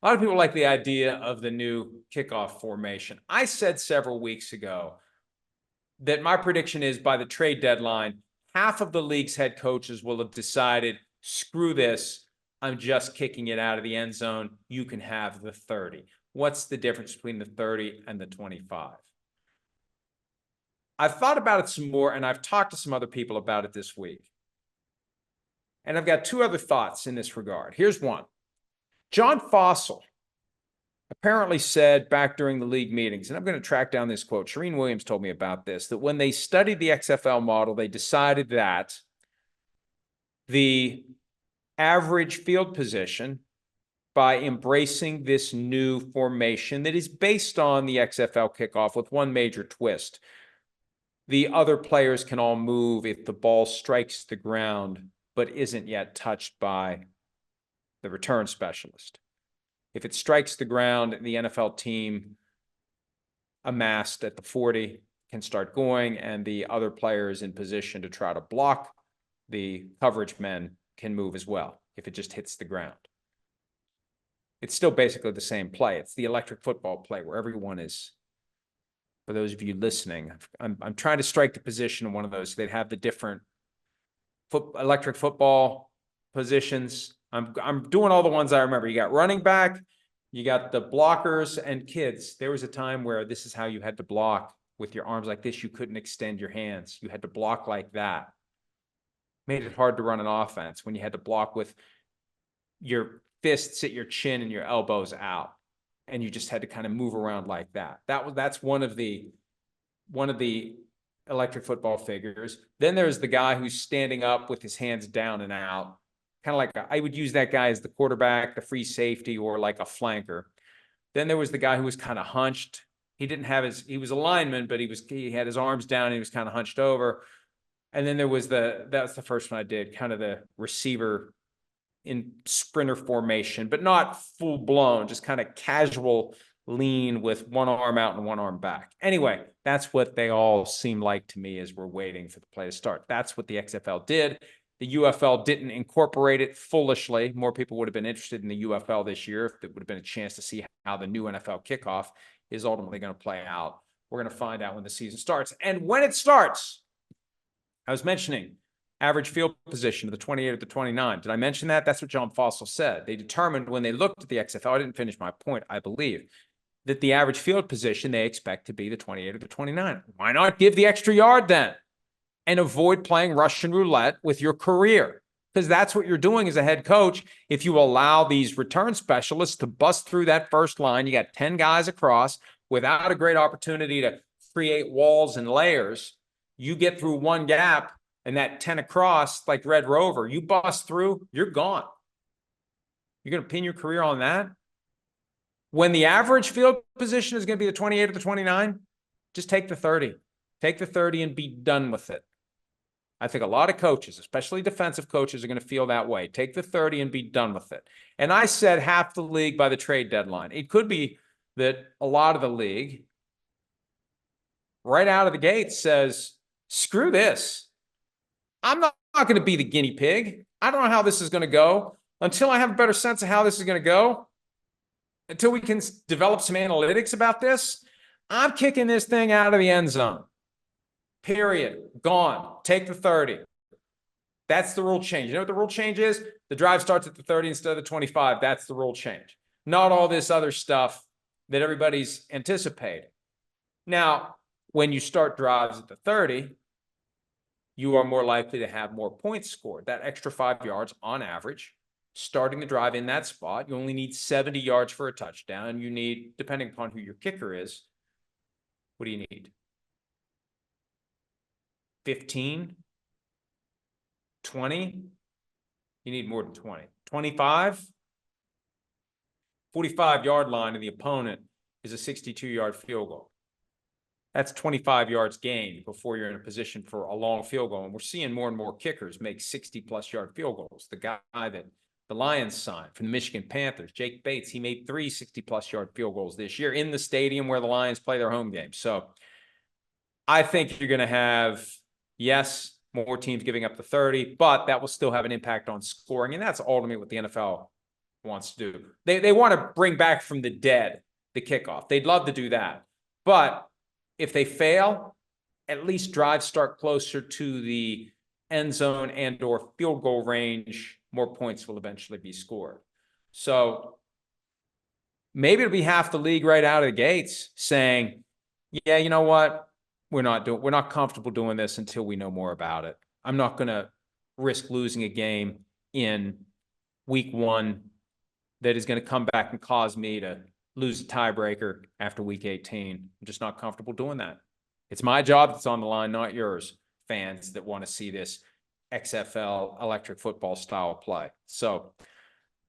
A lot of people like the idea of the new kickoff formation. I said several weeks ago that my prediction is by the trade deadline, half of the league's head coaches will have decided, screw this, I'm just kicking it out of the end zone. You can have the 30. What's the difference between the 30 and the 25? I've thought about it some more, and I've talked to some other people about it this week. And I've got two other thoughts in this regard. Here's one. John Fossil apparently said back during the league meetings, and I'm going to track down this quote. Shereen Williams told me about this, that when they studied the XFL model, they decided that the average field position, by embracing this new formation that is based on the XFL kickoff with one major twist, the other players can all move if the ball strikes the ground but isn't yet touched by the return specialist. If it strikes the ground, the NFL team amassed at the 40 can start going, and the other players in position to try to block the coverage men can move as well if it just hits the ground. It's still basically the same play. It's the electric football play where everyone is, for those of you listening, I'm trying to strike the position of one of those. They'd have the different electric football positions. I'm doing all the ones I remember. You got running back, you got the blockers and kids. There was a time where this is how you had to block with your arms like this. You couldn't extend your hands. You had to block like that. Made it hard to run an offense when you had to block with your fists at your chin and your elbows out, and you just had to kind of move around like that. That's one of the electric football figures. Then there's the guy who's standing up with his hands down and out, kind of like I would use that guy as the quarterback, the free safety, or like a flanker. Then there was the guy who was kind of hunched. He was a lineman, but he had his arms down and he was kind of hunched over. And then there was that's the first one I did, kind of the receiver in sprinter formation, but not full blown, just kind of casual lean with one arm out and one arm back. Anyway, that's what they all seem like to me as we're waiting for the play to start. That's what the XFL did. The UFL didn't incorporate it foolishly. More people would have been interested in the UFL this year if it would have been a chance to see how the new NFL kickoff is ultimately going to play out. We're going to find out when the season starts. And when it starts, I was mentioning average field position of the 28 or the 29. Did I mention that? That's what John Fossil said. They determined when they looked at the XFL, I didn't finish my point, I believe, that the average field position they expect to be the 28 or the 29. Why not give the extra yard then and avoid playing Russian roulette with your career? Because that's what you're doing as a head coach. If you allow these return specialists to bust through that first line, you got 10 guys across without a great opportunity to create walls and layers. You get through one gap, and that 10 across, like Red Rover, you bust through, you're gone. You're going to pin your career on that? When the average field position is going to be the 28 or the 29, just take the 30. Take the 30 and be done with it. I think a lot of coaches, especially defensive coaches, are going to feel that way. Take the 30 and be done with it. And I said half the league by the trade deadline. It could be that a lot of the league, right out of the gate, says, screw this. I'm not going to be the guinea pig. I don't know how this is going to go. Until I have a better sense of how this is going to go, until we can develop some analytics about this, I'm kicking this thing out of the end zone. Period. Gone. Take the 30. That's the rule change. You know what the rule change is? The drive starts at the 30 instead of the 25. That's the rule change. Not all this other stuff that everybody's anticipating. Now, when you start drives at the 30, you are more likely to have more points scored. That extra 5 yards on average, starting the drive in that spot, you only need 70 yards for a touchdown. You need, depending upon who your kicker is, what do you need? 15? 20? You need more than 20. 25? 45-yard line of the opponent is a 62-yard field goal. That's 25 yards gained before you're in a position for a long field goal. And we're seeing more and more kickers make 60-plus yard field goals. The guy that the Lions signed from the Michigan Panthers, Jake Bates, he made 3 60-plus yard field goals this year in the stadium where the Lions play their home games. So I think you're going to have, yes, more teams giving up the 30, but that will still have an impact on scoring. And that's ultimately what the NFL wants to do. They want to bring back from the dead the kickoff. They'd love to do that. But if they fail, at least drives start closer to the end zone and or field goal range, more points will eventually be scored. So maybe it'll be half the league right out of the gates saying, yeah, you know what? We're not comfortable doing this until we know more about it. I'm not going to risk losing a game in week 1 that is going to come back and cause me to lose a tiebreaker after week 18. I'm just not comfortable doing that. It's my job that's on the line, not yours, fans that want to see this XFL electric football style play. So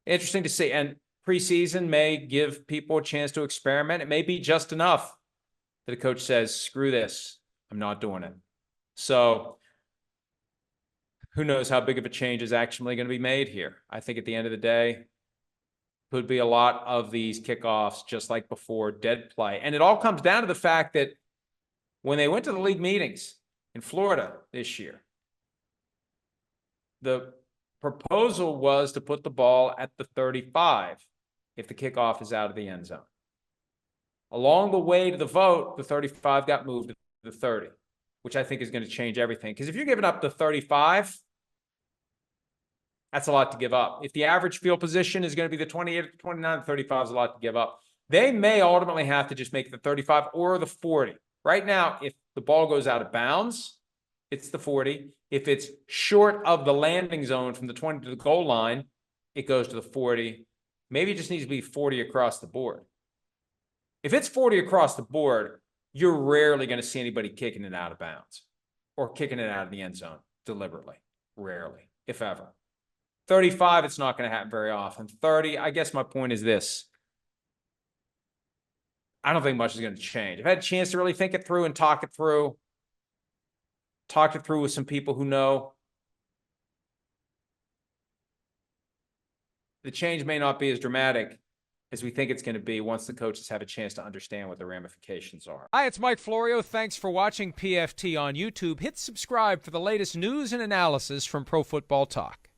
interesting to see. And preseason may give people a chance to experiment. It may be just enough that a coach says, screw this, I'm not doing it. So who knows how big of a change is actually going to be made here. I think at the end of the day, could be a lot of these kickoffs, just like before, dead play. And it all comes down to the fact that when they went to the league meetings in Florida this year, the proposal was to put the ball at the 35 if the kickoff is out of the end zone. Along the way to the vote, the 35 got moved to the 30, which I think is going to change everything. Because if you're giving up the 35, that's a lot to give up. If the average field position is going to be the 28, 29, 35 is a lot to give up. They may ultimately have to just make the 35 or the 40. Right now, if the ball goes out of bounds, it's the 40. If it's short of the landing zone from the 20 to the goal line, it goes to the 40. Maybe it just needs to be 40 across the board. If it's 40 across the board, you're rarely going to see anybody kicking it out of bounds or kicking it out of the end zone deliberately. Rarely, if ever. 35, it's not going to happen very often. 30, I guess my point is this. I don't think much is going to change. I've had a chance to really think it through and talk it through with some people who know. The change may not be as dramatic as we think it's going to be once the coaches have a chance to understand what the ramifications are. Hi, it's Mike Florio. Thanks for watching PFT on YouTube. Hit subscribe for the latest news and analysis from Pro Football Talk.